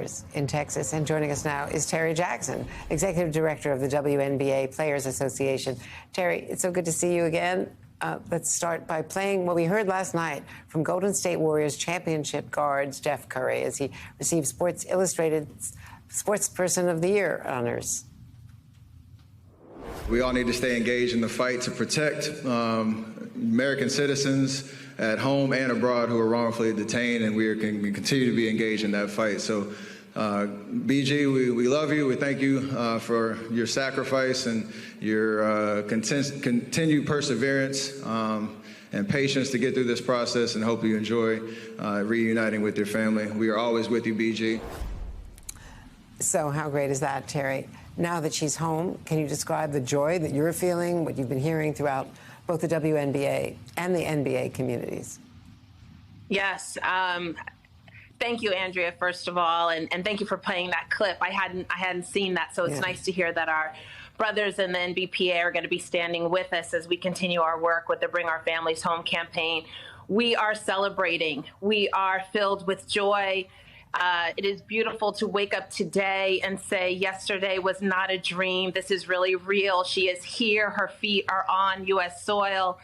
Rangers in Texas. And joining us now is Terry Jackson, Executive Director of the WNBA Players Association. Terry, it's so good to see you again. Let's start by playing what we heard last night from Golden State Warriors championship guard Steph Curry as he received Sports Illustrated Sportsperson of the Year honors. We all need to stay engaged in the fight to protect American citizens at home and abroad who are wrongfully detained, and we continue to be engaged in that fight. So, BG, we love you. We thank you for your sacrifice and your continued perseverance and patience to get through this process, and hope you enjoy reuniting with your family. We are always with you, BG. So how great is that, Terry? Now that she's home, can you describe the joy that you're feeling, what you've been hearing throughout both the WNBA and the NBA communities? Yes. Thank you, Andrea, first of all, and thank you for playing that clip. I hadn't seen that, so it's nice to hear that our brothers in the NBPA are going to be standing with us as we continue our work with the Bring Our Families Home campaign. We are celebrating. We are filled with joy. It is beautiful to wake up today and say yesterday was not a dream. This is really real. She is here. Her feet are on U.S. soil.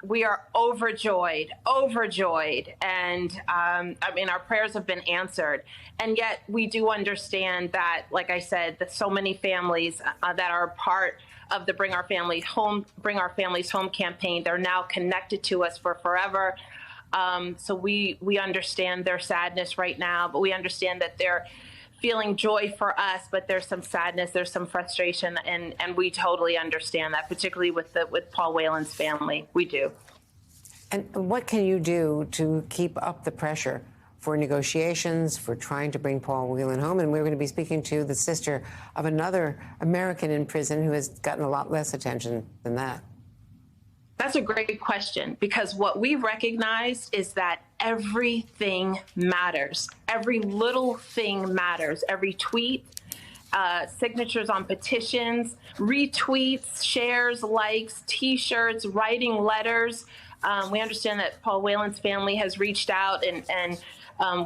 We are overjoyed. And I mean, our prayers have been answered. And yet we do understand that, like I said, that so many families that are part of the Bring Our Families Home campaign, they're now connected to us for forever. So we understand their sadness right now, but we understand that they're feeling joy for us, but there's some sadness, there's some frustration, and we totally understand that, particularly with Paul Whelan's family. We do. And what can you do to keep up the pressure for negotiations, for trying to bring Paul Whelan home? And we're going to be speaking to the sister of another American in prison who has gotten a lot less attention than that. That's a great question, because what we recognize is that everything matters. Every little thing matters. Every tweet, signatures on petitions, retweets, shares, likes, T-shirts, writing letters. We understand that Paul Whelan's family has reached out and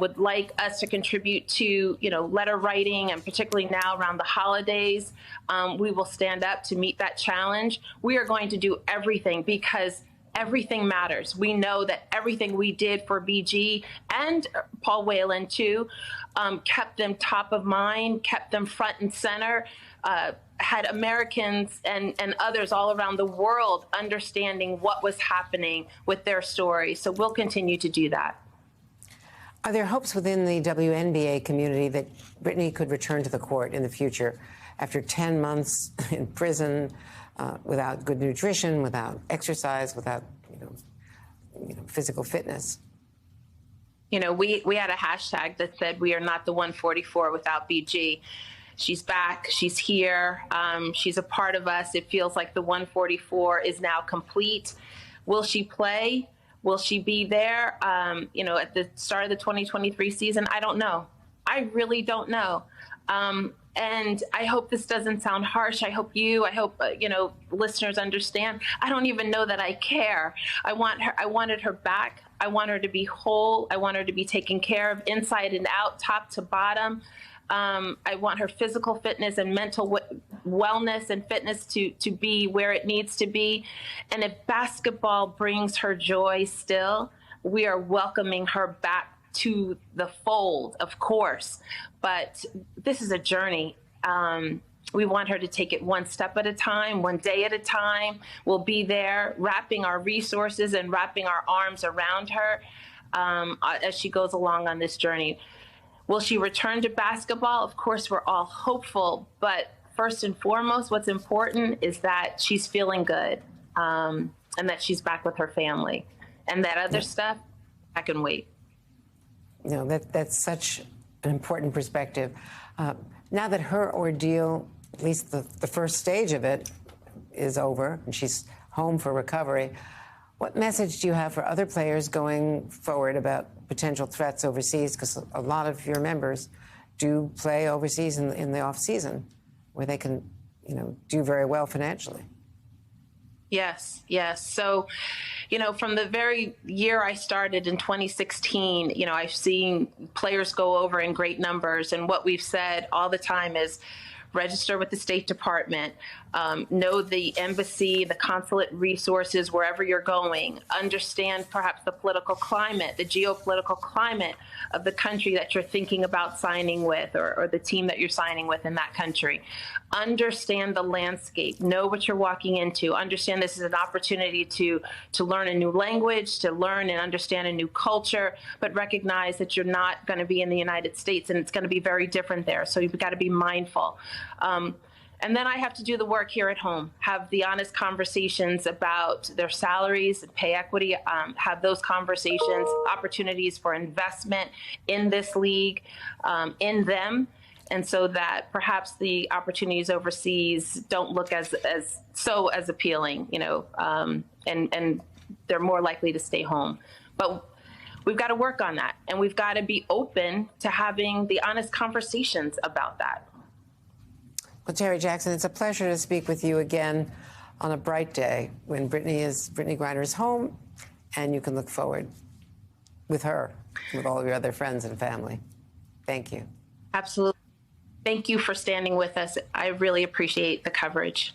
would like us to contribute to, letter writing, and particularly now around the holidays. We will stand up to meet that challenge. We are going to do everything because everything matters. We know that everything we did for BG and Paul Whelan too kept them top of mind, kept them front and center, had Americans and others all around the world understanding what was happening with their story. So we'll continue to do that. Are there hopes within the WNBA community that Brittney could return to the court in the future after 10 months in prison, without good nutrition, without exercise, without physical fitness? We had a hashtag that said we are not the 144 without BG. She's back. She's here. She's a part of us. It feels like the 144 is now complete. Will she play? Will she be there, at the start of the 2023 season? I don't know. I really don't know. And I hope this doesn't sound harsh. I hope listeners understand. I don't even know that I care. I wanted her back. I want her to be whole. I want her to be taken care of inside and out, top to bottom. I want her physical fitness and mental wellness and fitness to be where it needs to be. And if basketball brings her joy still, we are welcoming her back to the fold, of course. But this is a journey. We want her to take it one step at a time, one day at a time. We'll be there wrapping our resources and wrapping our arms around her as she goes along on this journey. Will she return to basketball? Of course, we're all hopeful. But first and foremost, what's important is that she's feeling good and that she's back with her family. And that other stuff, I can wait. That's such an important perspective. Now that her ordeal, at least the first stage of it, is over and she's home for recovery, what message do you have for other players going forward about potential threats overseas? Because a lot of your members do play overseas in the off season, where they can, do very well financially. Yes, yes. So, from the very year I started in 2016, I've seen players go over in great numbers. And what we've said all the time is register with the State Department, know the embassy, the consulate resources wherever you're going, understand perhaps the political climate, the geopolitical climate of the country that you're thinking about signing with, or the team that you're signing with in that country. Understand the landscape, know what you're walking into, understand this is an opportunity to learn a new language, to learn and understand a new culture, but recognize that you're not going to be in the United States and it's going to be very different there. So you've got to be mindful. And then I have to do the work here at home, have the honest conversations about their salaries and pay equity, have those conversations, opportunities for investment in this league, in them. And so that perhaps the opportunities overseas don't look as appealing, and they're more likely to stay home. But we've got to work on that, and we've got to be open to having the honest conversations about that. Well, Terry Jackson, it's a pleasure to speak with you again on a bright day when Brittany Griner is home, and you can look forward with her, with all of your other friends and family. Thank you. Absolutely. Thank you for standing with us. I really appreciate the coverage.